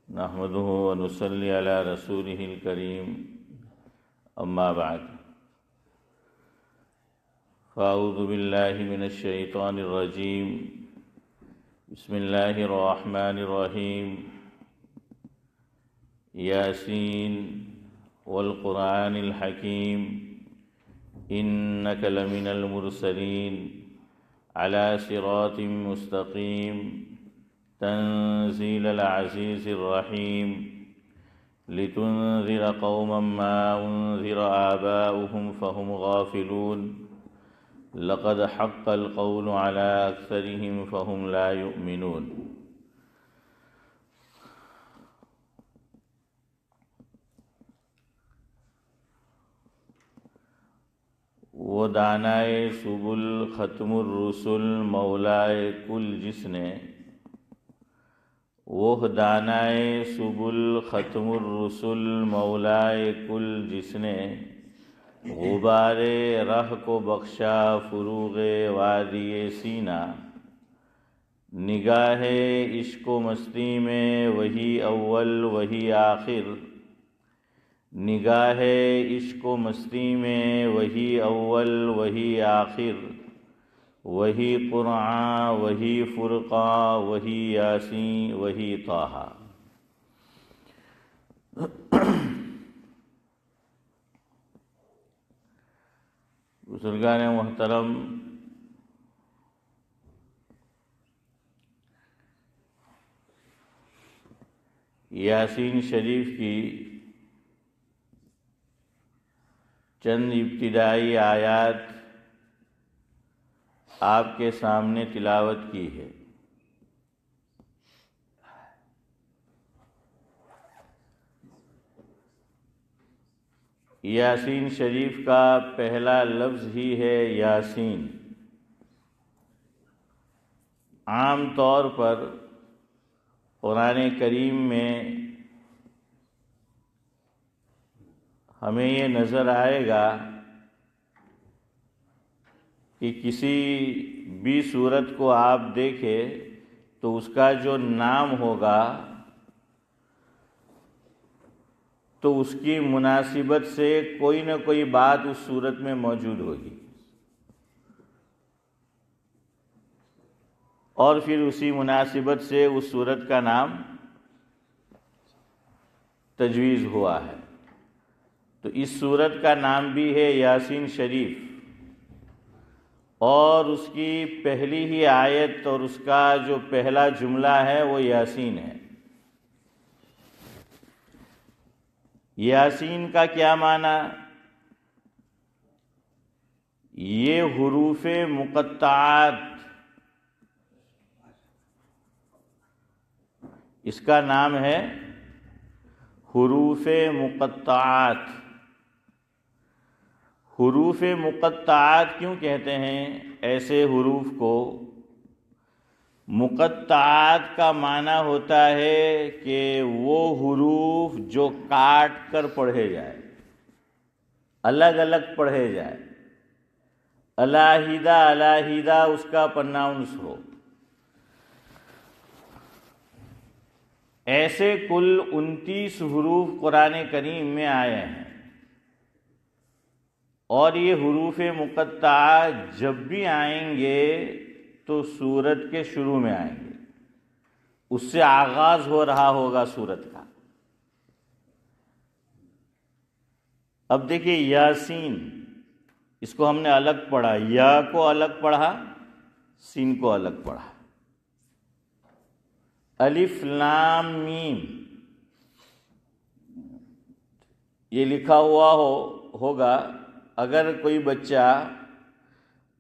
نحمده ونصلي على رسوله الكريم اما بعد فاعوذ بالله من الشيطان الرجيم بسم الله الرحمن الرحيم ياسين والقرآن الحكيم إنك لمن المرسلين على صراط مستقيم تنزيل العزيز الرحيم لتنذر قوما ما أنذر آباؤهم فهم غافلون لقد حق القول على أكثرهم فهم لا يؤمنون۔ وہ دانائے سبل ختم الرسل مولائے کل جس نے، وہ دانائے سبل ختم الرسل مولائے کل جس نے، غبار رہ کو بخشا فروغ وادی سینہ، نگاہ عشق و مستی میں وہی اول وہی آخر، نگاہ عشق و مستی میں وہی اول وہی آخر، وہی قرآن وہی فرقان وہی یاسین وہی طٰہٰ۔ بزرگان محترم، یاسین شریف کی چند ابتدائی آیات آپ کے سامنے تلاوت کی ہے۔ یاسین شریف کا پہلا لفظ ہی ہے یاسین۔ عام طور پر قرآن کریم میں ہمیں یہ نظر آئے گا کہ کسی بھی صورت کو آپ دیکھیں تو اس کا جو نام ہوگا تو اس کی مناسبت سے کوئی نہ کوئی بات اس صورت میں موجود ہوگی، اور پھر اسی مناسبت سے اس صورت کا نام تجویز ہوا ہے۔ تو اس صورت کا نام بھی ہے یاسین شریف، اور اس کی پہلی ہی آیت اور اس کا جو پہلا جملہ ہے وہ یاسین ہے۔ یاسین کا کیا معنی؟ یہ حروف مقطعات، اس کا نام ہے حروف مقطعات۔ حروف مقطعات کیوں کہتے ہیں ایسے حروف کو؟ مقطعات کا معنی ہوتا ہے کہ وہ حروف جو کاٹ کر پڑھے جائے، الگ الگ پڑھے جائے، علیحدہ علیحدہ اس کا پرناؤنس ہو۔ ایسے کل 29 حروف قرآن کریم میں آئے ہیں، اور یہ حروف مقطعہ جب بھی آئیں گے تو سورت کے شروع میں آئیں گے، اس سے آغاز ہو رہا ہوگا سورت کا۔ اب دیکھیے یاسین، اس کو ہم نے الگ پڑھا، یا کو الگ پڑھا، سین کو الگ پڑھا۔ الف لام میم یہ لکھا ہوا ہوگا۔ اگر کوئی بچہ،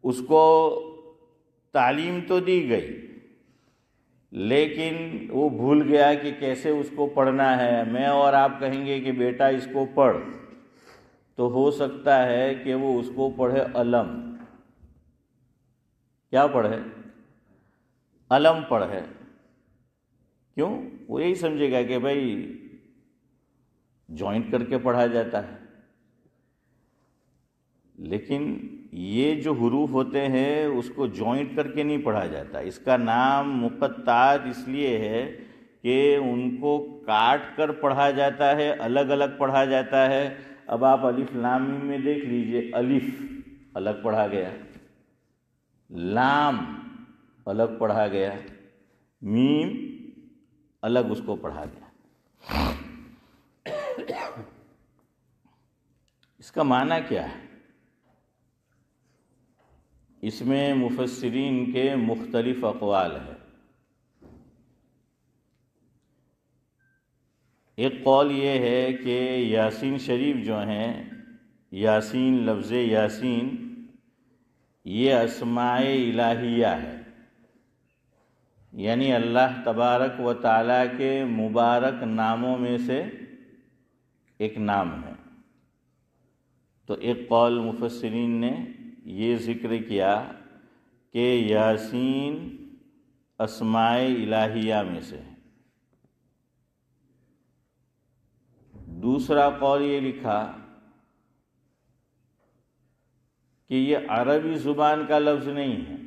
اس کو تعلیم تو دی گئی لیکن وہ بھول گیا کہ کیسے اس کو پڑھنا ہے، میں اور آپ کہیں گے کہ بیٹا اس کو پڑھ، تو ہو سکتا ہے کہ وہ اس کو پڑھے علم۔ کیا پڑھے؟ علم پڑھے۔ کیوں؟ وہ یہی سمجھے گا کہ بھائی جوائنٹ کر کے پڑھا جاتا ہے، لیکن یہ جو حروف ہوتے ہیں اس کو جوائنٹ کر کے نہیں پڑھا جاتا۔ اس کا نام مقطعات اس لیے ہے کہ کہ ان کو کاٹ کر پڑھا جاتا ہے، الگ الگ پڑھا جاتا ہے۔ اب آپ الف لام میم میں دیکھ لیجئے، الف الگ پڑھا گیا، لام الگ پڑھا گیا، میم الگ اس کو پڑھا گیا۔ اس کا معنی کیا ہے؟ اس میں مفسرین کے مختلف اقوال ہیں۔ ایک قول یہ ہے کہ یاسین شریف جو ہیں، یاسین، لفظ یاسین یہ اسماء الہیہ ہے، یعنی اللہ تبارک و تعالیٰ کے مبارک ناموں میں سے ایک نام ہے۔ تو ایک قول مفسرین نے یہ ذکر کیا کہ یاسین اسماء الہیہ میں سے ہے۔ دوسرا قول یہ لکھا کہ یہ عربی زبان کا لفظ نہیں ہے،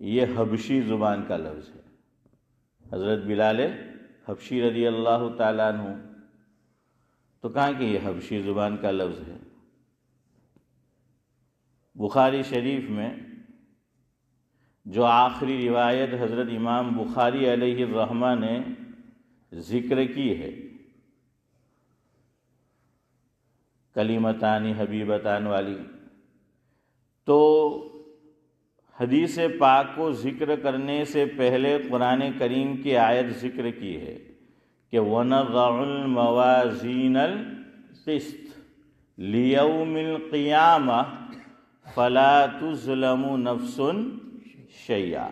یہ حبشی زبان کا لفظ ہے۔ حضرت بلال حبشی رضی اللہ تعالیٰ عنہ تو کہا کہ یہ حبشی زبان کا لفظ ہے۔ بخاری شریف میں جو آخری روایت حضرت امام بخاری علیہ الرحمہ نے ذکر کی ہے، کلمتان حبیبتان والی، تو حدیث پاک کو ذکر کرنے سے پہلے قرآن کریم کی آیت ذکر کی ہے کہ وَنَضَعُ الْمَوَازِينَ الْقِسْطَ لِيَوْمِ الْقِيَامَةِ فَلَا تُظْلَمُ نَفْسٌ شَيْئًا۔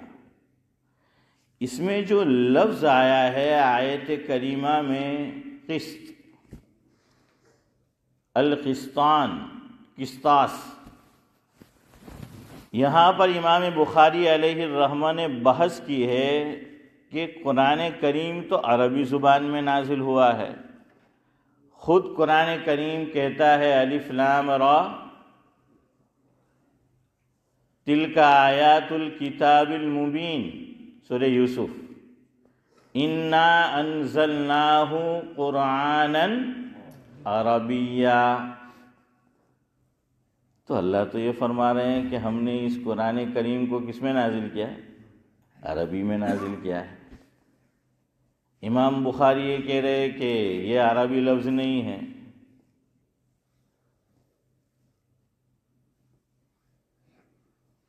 اس میں جو لفظ آیا ہے آیت کریمہ میں قسط، القسطان، قسطاس، یہاں پر امام بخاری علیہ الرحمہ نے بحث کی ہے کہ قرآن کریم تو عربی زبان میں نازل ہوا ہے، خود قرآن کریم کہتا ہے الف لام را تلک آیات الکتاب المبین، سورہ یوسف، انا انزلناہ قرآنا عربیا۔ تو اللہ تو یہ فرما رہے ہیں کہ ہم نے اس قرآن کریم کو کس میں نازل کیا ہے؟ عربی میں نازل کیا ہے۔ امام بخاری یہ کہہ رہے کہ یہ عربی لفظ نہیں ہے۔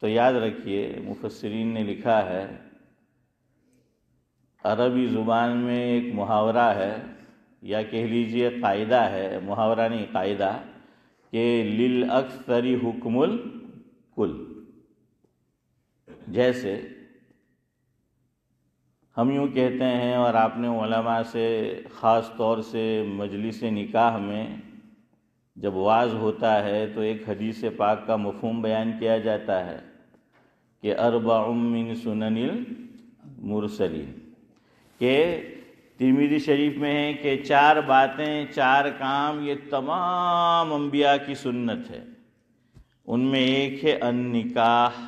تو یاد رکھیے مفسرین نے لکھا ہے عربی زبان میں ایک محاورہ ہے، یا کہہ لیجئے قاعدہ ہے، محاورہ نہیں قاعدہ، کہ للأکثر حکم الکل۔ جیسے ہم یوں کہتے ہیں، اور آپ نے علماء سے خاص طور سے مجلس نکاح میں جب وعظ ہوتا ہے تو ایک حدیث پاک کا مفہوم بیان کیا جاتا ہے کہ اربع من سنن المرسلین، کہ ترمذی شریف میں ہے کہ 4 باتیں، 4 کام یہ تمام انبیاء کی سنت ہے۔ ان میں ایک ہے النکاح۔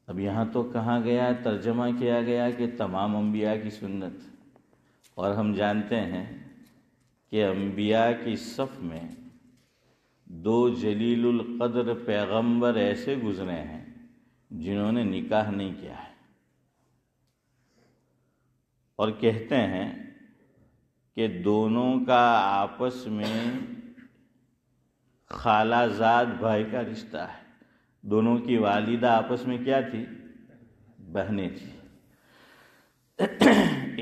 اب یہاں تو کہا گیا، ترجمہ کیا گیا کہ تمام انبیاء کی سنت، اور ہم جانتے ہیں کہ انبیاء کی صف میں 2 جلیل القدر پیغمبر ایسے گزرے ہیں جنہوں نے نکاح نہیں کیا ہے، اور کہتے ہیں کہ دونوں کا آپس میں خالہ زاد بھائی کا رشتہ ہے، دونوں کی والدہ آپس میں کیا تھی؟ بہنیں تھی۔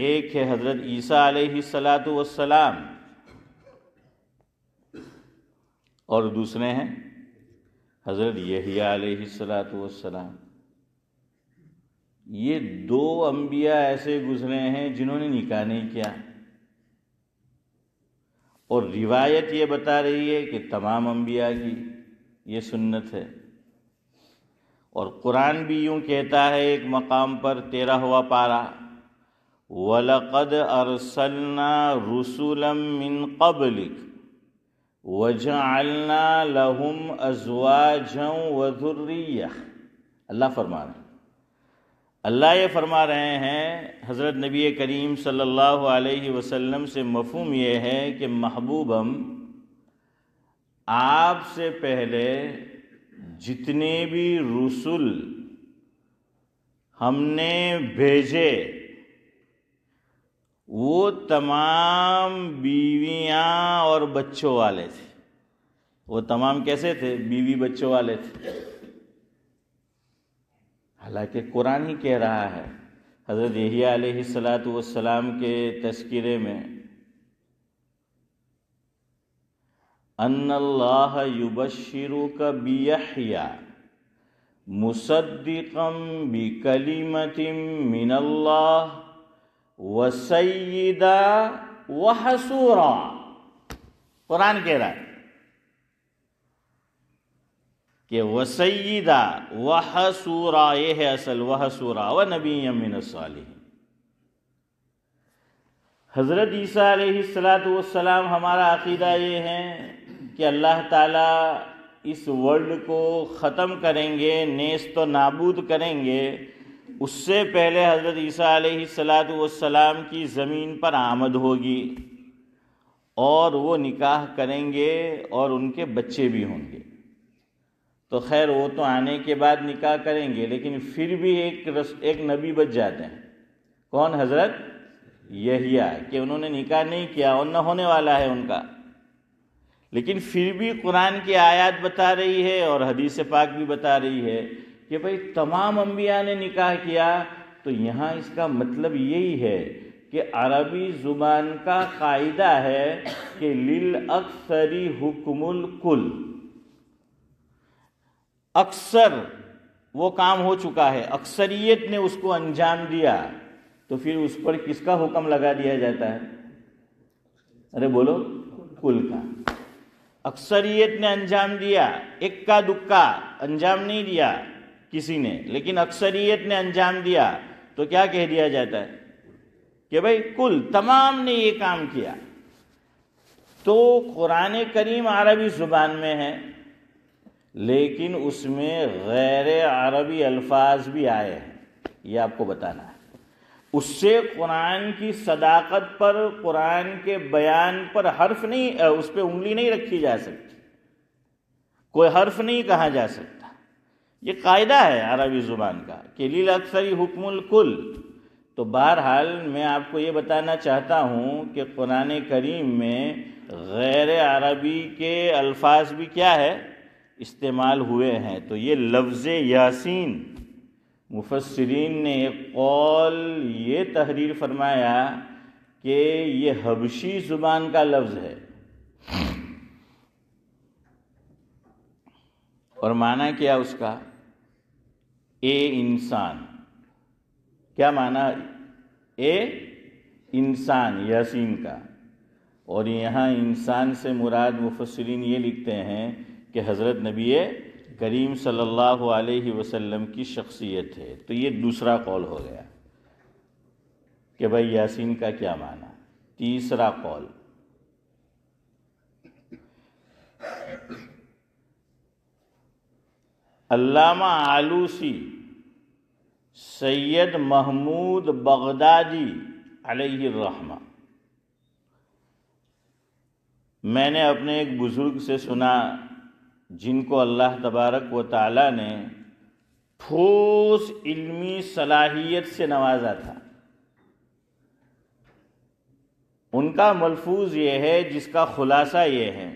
ایک ہے حضرت عیسیٰ علیہ السلام اور دوسرے ہیں حضرت یحییٰ علیہ السلام۔ یہ 2 انبیاء ایسے گزرے ہیں جنہوں نے نکاح نہیں کیا، اور روایت یہ بتا رہی ہے کہ تمام انبیاء کی یہ سنت ہے۔ اور قرآن بھی یوں کہتا ہے ایک مقام پر 13واں پارہ، وَلَقَدْ أَرْسَلْنَا رُسُلًا مِّن قَبْلِكَ وَجَعَلْنَا لَهُمْ أَزْوَاجًا وَذُرِّيَّةً۔ اللہ فرما رہے ہیں اللہ یہ فرما رہے ہیں حضرت نبی کریم صلی اللہ علیہ وسلم سے مفہوم یہ ہے کہ محبوبم آپ سے پہلے جتنے بھی رسول ہم نے بھیجے وہ تمام بیویاں اور بچوں والے تھے۔ وہ تمام کیسے تھے؟ بیوی بچوں والے تھے۔ حالانکہ قرآن ہی کہہ رہا ہے حضرت یحییٰ علیہ السلام کے تذکرے میں ان اللہ یبشرک بیحییٰ مصدقا بکلمۃ من اللہ وسیدا وحصورا۔ قرآن کہہ رہا ہے کہ وسیدہ وحصورا، یہ ہے اصل، وحصورا ونبی من الصالحین۔ حضرت عیسیٰ علیہ السلام ہمارا عقیدہ یہ ہے کہ اللہ تعالیٰ اس ورلڈ کو ختم کریں گے، نیست و نابود کریں گے، اس سے پہلے حضرت عیسیٰ علیہ السلام کی زمین پر آمد ہوگی اور وہ نکاح کریں گے اور ان کے بچے بھی ہوں گے۔ تو خیر وہ تو آنے کے بعد نکاح کریں گے، لیکن پھر بھی ایک نبی بچ جاتے ہیں۔ کون؟ حضرت یحییٰ، کہ انہوں نے نکاح نہیں کیا اور نہ ہونے والا ہے ان کا، لیکن پھر بھی قرآن کی آیات بتا رہی ہے اور حدیث پاک بھی بتا رہی ہے کہ بھئی تمام انبیاء نے نکاح کیا۔ تو یہاں اس کا مطلب یہی ہے کہ عربی زبان کا قاعدہ ہے کہ للأکثر حکم الکل، اکثر وہ کام ہو چکا ہے، اکثریت نے اس کو انجام دیا، تو پھر اس پر کس کا حکم لگا دیا جاتا ہے؟ ارے بولو، کل کا۔ اکثریت نے انجام دیا، ایک کا دکا انجام نہیں دیا کسی نے، لیکن اکثریت نے انجام دیا، تو کیا کہہ دیا جاتا ہے کہ بھئی کل، تمام نے یہ کام کیا۔ تو قرآن کریم عربی زبان میں ہے، لیکن اس میں غیر عربی الفاظ بھی آئے ہیں، یہ آپ کو بتانا ہے۔ اس سے قرآن کی صداقت پر، قرآن کے بیان پر حرف نہیں، اس پہ انگلی نہیں رکھی جا سکتی، کوئی حرف نہیں کہا جا سکتا۔ یہ قاعدہ ہے عربی زبان کا کہ للأکثر حکم الکل۔ تو بہرحال میں آپ کو یہ بتانا چاہتا ہوں کہ قرآن کریم میں غیر عربی کے الفاظ بھی کیا ہے؟ استعمال ہوئے ہیں۔ تو یہ لفظ یاسین، مفسرین نے ایک قول یہ تحریر فرمایا کہ یہ حبشی زبان کا لفظ ہے، اور معنی کیا اس کا؟ اے انسان۔ کیا معنی اے انسان یاسین کا؟ اور یہاں انسان سے مراد مفسرین یہ لکھتے ہیں کہ حضرت نبی کریم صلی اللہ علیہ وسلم کی شخصیت ہے۔ تو یہ دوسرا قول ہو گیا کہ بھائی یاسین کا کیا معنی۔ تیسرا قول، علامہ آلوسی سید محمود بغدادی علیہ الرحمہ، میں نے اپنے ایک بزرگ سے سنا جن کو اللہ تبارک و تعالی نے ٹھوس علمی صلاحیت سے نوازا تھا۔ ان کا ملفوظ یہ ہے جس کا خلاصہ یہ ہے،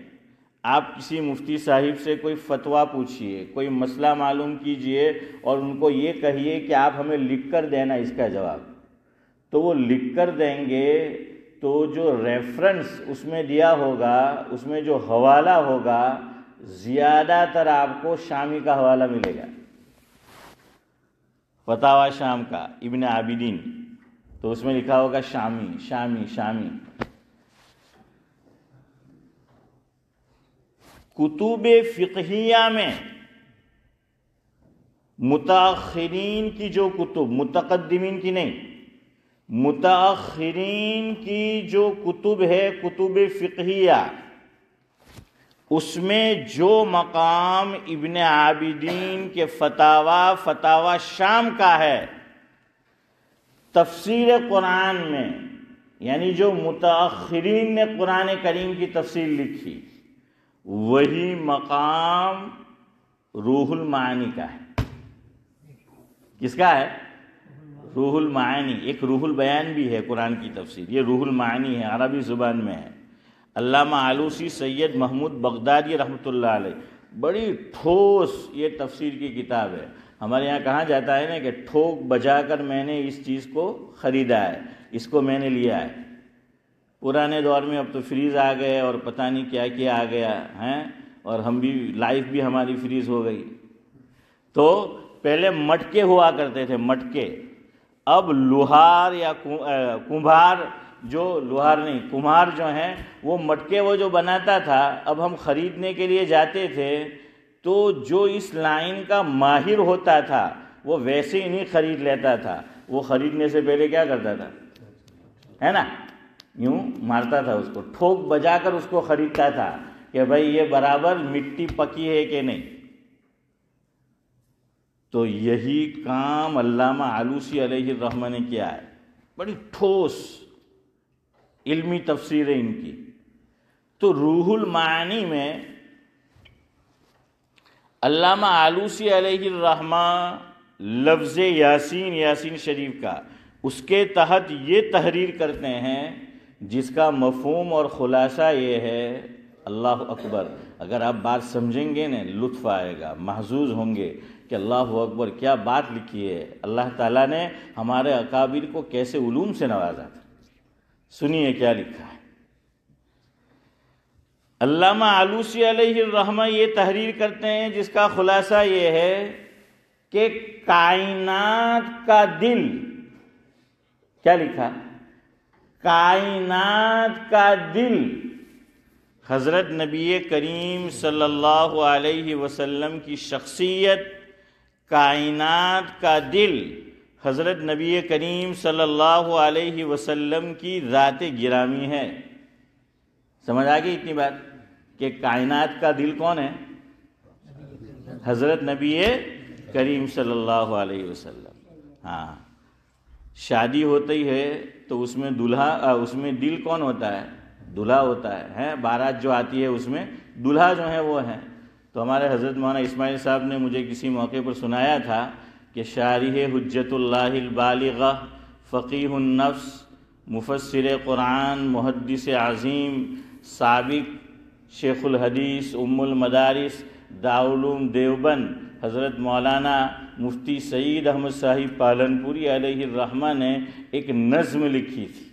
آپ کسی مفتی صاحب سے کوئی فتویٰ پوچھئے، کوئی مسئلہ معلوم کیجئے اور ان کو یہ کہیے کہ آپ ہمیں لکھ کر دینا اس کا جواب، تو وہ لکھ کر دیں گے، تو جو ریفرنس اس میں دیا ہوگا، اس میں جو حوالہ ہوگا، زیادہ تر آپ کو شامی کا حوالہ ملے گا، فتاوی شام کا ابن عابدین، تو اس میں لکھا ہوگا شامی شامی شامی۔ کتب فقہیہ میں متاخرین کی جو کتب، متقدمین کی نہیں، متاخرین کی جو کتب ہے، کتب فقہیہ، اس میں جو مقام ابن عابدین کے فتاوی شام کا ہے، تفسیر قرآن میں، یعنی جو متاخرین نے قرآن کریم کی تفسیر لکھی، وہی مقام روح المعانی کا ہے۔ کس کا ہے؟ روح المعانی۔ ایک روح البیان بھی ہے قرآن کی تفسیر، یہ روح المعانی ہے، عربی زبان میں ہے۔ علامہ آلوسی سید محمود بغدادی رحمۃ اللہ علیہ، بڑی ٹھوس یہ تفسیر کی کتاب ہے۔ ہمارے یہاں کہا جاتا ہے نا کہ ٹھوک بجا کر میں نے اس چیز کو خریدا ہے، اس کو میں نے لیا ہے۔ پرانے دور میں اب تو فریز آ گئے اور پتہ نہیں کیا کیا آ گیا ہے، اور ہم بھی لائف بھی ہماری فریز ہو گئی۔ تو پہلے مٹکے ہوا کرتے تھے، مٹکے۔ اب لوہار یا کمبھار، جو لوہار نہیں کمہار جو ہیں، وہ مٹکے وہ جو بناتا تھا، اب ہم خریدنے کے لیے جاتے تھے تو جو اس لائن کا ماہر ہوتا تھا وہ ویسے ہی نہیں خرید لیتا تھا، وہ خریدنے سے پہلے کیا کرتا تھا، ہے نا، یوں مارتا تھا اس کو، ٹھوک بجا کر اس کو خریدتا تھا کہ بھائی یہ برابر مٹی پکی ہے کہ نہیں۔ تو یہی کام علامہ آلوسی علیہ الرحمہ نے کیا ہے، بڑی ٹھوس علمی تفسیر ہے ان کی۔ تو روح المعانی میں علامہ آلوسی علیہ الرحمہ لفظ یاسین، یاسین شریف کا، اس کے تحت یہ تحریر کرتے ہیں جس کا مفہوم اور خلاصہ یہ ہے، اللہ اکبر۔ اگر آپ بات سمجھیں گے نا، لطف آئے گا، محظوظ ہوں گے کہ اللہ اکبر کیا بات لکھی ہے، اللہ تعالیٰ نے ہمارے اکابر کو کیسے علوم سے نوازا تھا۔ سنیے کیا لکھا ہے۔ علامہ آلوسی علیہ الرحمہ یہ تحریر کرتے ہیں جس کا خلاصہ یہ ہے کہ کائنات کا دل، کیا لکھا، کائنات کا دل حضرت نبی کریم صلی اللہ علیہ وسلم کی شخصیت، کائنات کا دل حضرت نبی کریم صلی اللہ علیہ وسلم کی ذات گرامی ہے۔ سمجھ آ گئی اتنی بات کہ کائنات کا دل کون ہے؟ حضرت نبی کریم صلی اللہ علیہ وسلم۔ ہاں، شادی ہوتی ہے تو اس میں دلہا، اس میں دل کون ہوتا ہے؟ دلہا ہوتا ہے۔ بارات جو آتی ہے اس میں دلہا جو ہے وہ ہے۔ تو ہمارے حضرت مولانا اسماعیل صاحب نے مجھے کسی موقع پر سنایا تھا کہ شارح حجت اللہ البالغہ، فقیہ النفس، مفسر قرآن، محدث عظیم، سابق شیخ الحدیث، ام المدارس، دارالعلوم دیوبند، حضرت مولانا مفتی سعید احمد صاحب پالنپوری علیہ الرحمہ نے ایک نظم لکھی تھی،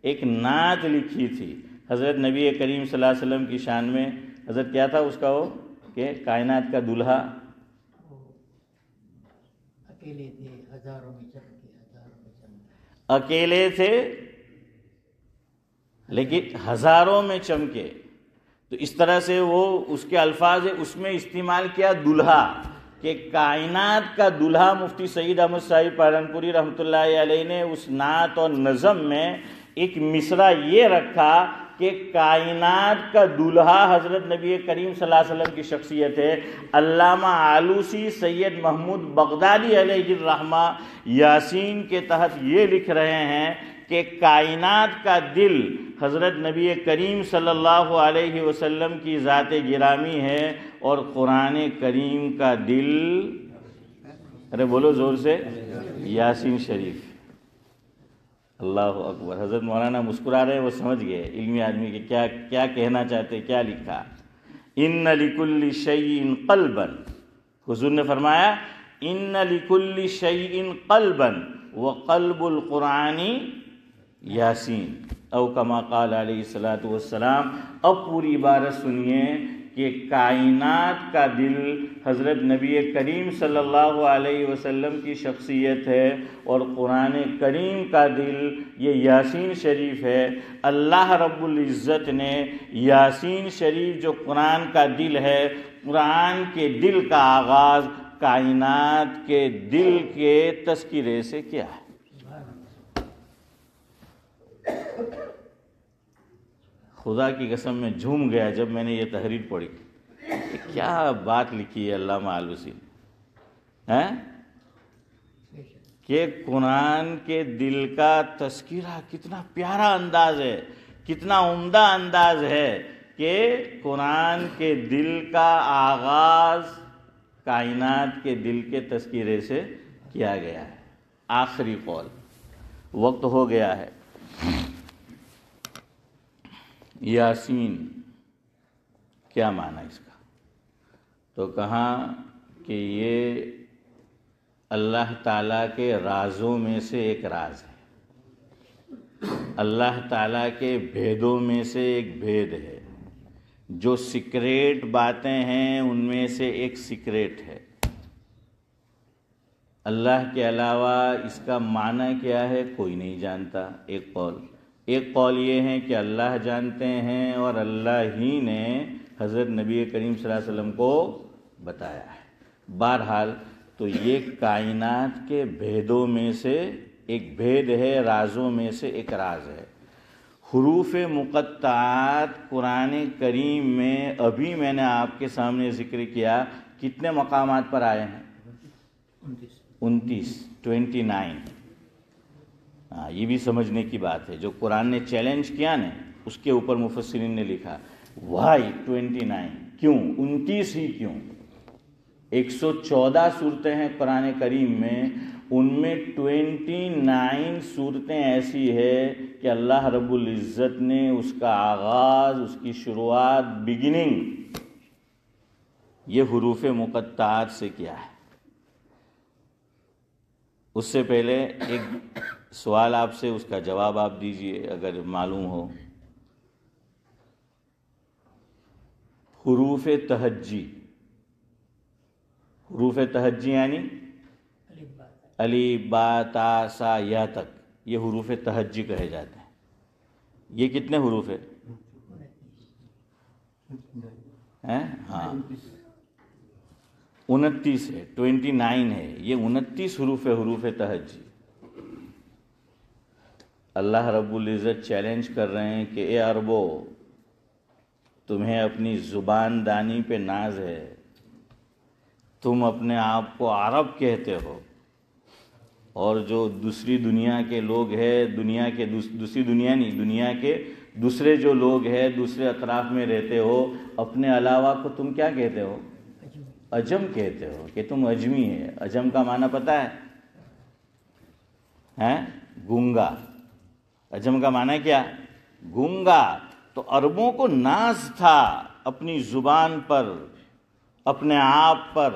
ایک نعت لکھی تھی حضرت نبی کریم صلی اللہ علیہ وسلم کی شان میں۔ حضرت کیا تھا اس کا وہ کہ کائنات کا دلہا اکیلے تھے، ہزاروں میں چمکے، ہزاروں میں چمکے، اکیلے تھے لیکن ہزاروں میں چمکے۔ تو اس طرح سے وہ اس کے الفاظ اس میں استعمال کیا دلہا، کہ کائنات کا دلہا۔ مفتی سعید احمد صاحب پالنپوری رحمۃ اللہ علیہ نے اس نعت اور نظم میں ایک مصرع یہ رکھا کہ کائنات کا دلہا حضرت نبی کریم صلی اللہ علیہ وسلم کی شخصیت ہے۔ علامہ آلوسی سید محمود بغدادی علیہ الرحمہ یاسین کے تحت یہ لکھ رہے ہیں کہ کائنات کا دل حضرت نبی کریم صلی اللہ علیہ وسلم کی ذات گرامی ہے، اور قرآن کریم کا دل، ارے بولو زور سے، یاسین شریف۔ اللہ اکبر۔ حضرت مولانا مسکرا رہے ہیں، وہ سمجھ گئے علمی آدمی کہ کیا کہنا چاہتے، کیا لکھا۔ ان لکل شیء قلبا، حضور نے فرمایا ان لکل شیء قلبا وقلب القرآن یاسین، او کما قال علیہ الصلوۃ والسلام۔ اب پوری عبارت سنیے کہ کائنات کا دل حضرت نبی کریم صلی اللہ علیہ وسلم کی شخصیت ہے، اور قرآن کریم کا دل یہ یاسین شریف ہے۔ اللہ رب العزت نے یاسین شریف جو قرآن کا دل ہے، قرآن کے دل کا آغاز کائنات کے دل کے تذکرے سے کیا ہے۔ خدا کی قسم میں جھوم گیا جب میں نے یہ تحریر پڑھی کہ کیا بات لکھی ہے علامہ آلوسی نے۔ کہ قرآن کے دل کا تذکرہ کتنا پیارا انداز ہے، کتنا عمدہ انداز ہے کہ قرآن کے دل کا آغاز کائنات کے دل کے تذکرے سے کیا گیا ہے۔ آخری قول، وقت ہو گیا ہے۔ یاسین کیا معنی اس کا؟ تو کہا کہ یہ اللہ تعالیٰ کے رازوں میں سے ایک راز ہے، اللہ تعالیٰ کے بھیدوں میں سے ایک بھید ہے، جو سیکریٹ باتیں ہیں ان میں سے ایک سیکریٹ ہے۔ اللہ کے علاوہ اس کا معنی کیا ہے کوئی نہیں جانتا، ایک قول یہ ہے کہ اللہ جانتے ہیں اور اللہ ہی نے حضرت نبی کریم صلی اللہ علیہ وسلم کو بتایا ہے۔ بہرحال تو یہ کائنات کے بھیدوں میں سے ایک بھید ہے، رازوں میں سے ایک راز ہے۔ حروف مقطعات قرآن کریم میں ابھی میں نے آپ کے سامنے ذکر کیا، کتنے مقامات پر آئے ہیں؟ 29۔ یہ بھی سمجھنے کی بات ہے، جو قرآن نے چیلنج کیا نا اس کے اوپر مفسرین نے لکھا وائی 29، کیوں 29 ہی کیوں؟ 114 صورتیں ہیں قرآن کریم میں، ان میں 29 صورتیں ایسی ہے کہ اللہ رب العزت نے اس کا آغاز، اس کی شروعات، بگننگ یہ حروف مقطعات سے کیا ہے۔ اس سے پہلے ایک سوال آپ سے، اس کا جواب آپ دیجئے اگر معلوم ہو۔ حروف تہجی، حروف تہجی یعنی الف با تا سا یا تک، یہ حروف تہجی کہے جاتے ہیں۔ یہ کتنے حروف ہیں؟ ہاں 29 ہے، 29 ہے، یہ 29 حروف ہے، حروف تہجی۔ اللہ رب العزت چیلنج کر رہے ہیں کہ اے عربو، تمہیں اپنی زبان دانی پہ ناز ہے، تم اپنے آپ کو عرب کہتے ہو، اور جو دوسری دنیا کے لوگ ہیں، دنیا کے دوسری دنیا نہیں، دنیا کے دوسرے جو لوگ ہیں، دوسرے اطراف میں رہتے ہو، اپنے علاوہ کو تم کیا کہتے ہو؟ عجم کہتے ہو، کہ تم عجمی ہے۔ عجم کا معنی پتہ ہے؟ گونگا۔ عجم کا معنی کیا؟ گونگا۔ تو عربوں کو ناز تھا اپنی زبان پر، اپنے آپ پر،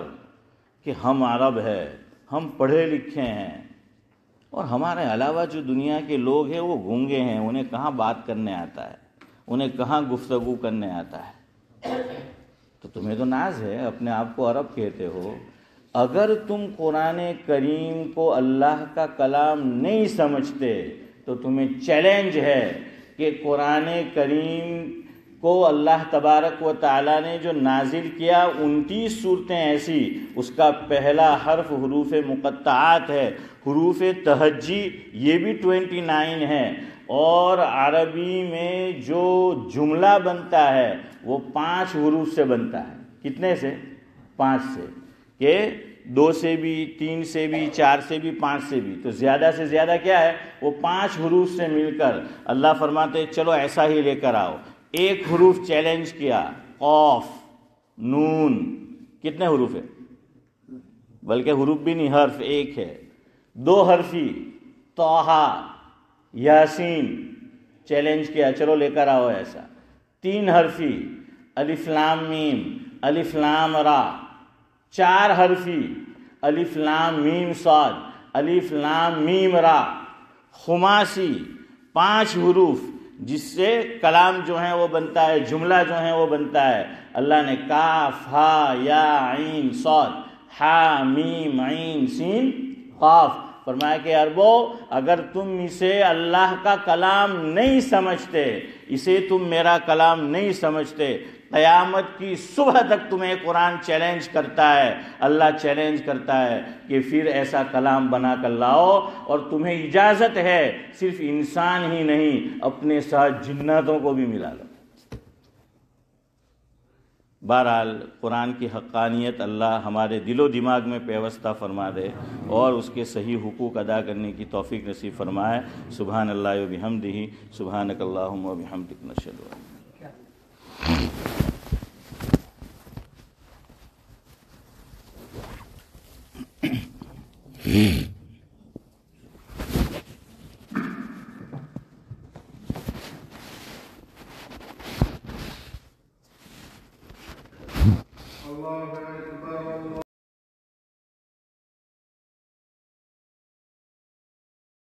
کہ ہم عرب ہے، ہم پڑھے لکھے ہیں، اور ہمارے علاوہ جو دنیا کے لوگ ہیں وہ گونگے ہیں، انہیں کہاں بات کرنے آتا ہے، انہیں کہاں گفتگو کرنے آتا ہے۔ تو تمہیں تو ناز ہے، اپنے آپ کو عرب کہتے ہو۔ اگر تم قرآن کریم کو اللہ کا کلام نہیں سمجھتے تو تمہیں چیلنج ہے کہ قرآن کریم کو اللہ تبارک و تعالیٰ نے جو نازل کیا 29 صورتیں ایسی، اس کا پہلا حرف حروف مقطعات ہے، حروف تہجی یہ بھی 29 ہے، اور عربی میں جو جملہ بنتا ہے وہ 5 حروف سے بنتا ہے۔ کتنے سے؟ 5 سے، کہ 2 سے بھی، 3 سے بھی، 4 سے بھی، 5 سے بھی، تو زیادہ سے زیادہ کیا ہے؟ وہ 5 حروف سے مل کر اللہ فرماتے چلو ایسا ہی لے کر آؤ۔ ایک حروف چیلنج کیا، قاف، نون، کتنے حروف ہے؟ بلکہ حروف بھی نہیں، حرف ایک ہے۔ 2 حرفی طٰہٰ، یاسین، چیلنج کیا چلو لے کر آؤ ایسا۔ 3 حرفی الف لام میم، الف لام را۔ 4 حرفی الف لام میم صاد، الف لام میم را۔ خماسی 5 حروف جس سے کلام جو ہے وہ بنتا ہے، جملہ جو ہے وہ بنتا ہے۔ اللہ نے کاف ہا یا عین صاد، ہا میم عین سین قاف، فرمایا کہ عربو اگر تم اسے اللہ کا کلام نہیں سمجھتے، اسے تم میرا کلام نہیں سمجھتے، قیامت کی صبح تک تمہیں قرآن چیلنج کرتا ہے، اللہ چیلنج کرتا ہے کہ پھر ایسا کلام بنا کر لاؤ، اور تمہیں اجازت ہے صرف انسان ہی نہیں اپنے ساتھ جناتوں کو بھی ملا لو۔ بہرحال قرآن کی حقانیت اللہ ہمارے دل و دماغ میں پیوستہ فرما دے اور اس کے صحیح حقوق ادا کرنے کی توفیق نصیب فرمائے۔ سبحان اللہ و بحمدہ، سبحانک اللہم و بحمدک، نشہد ان اللہ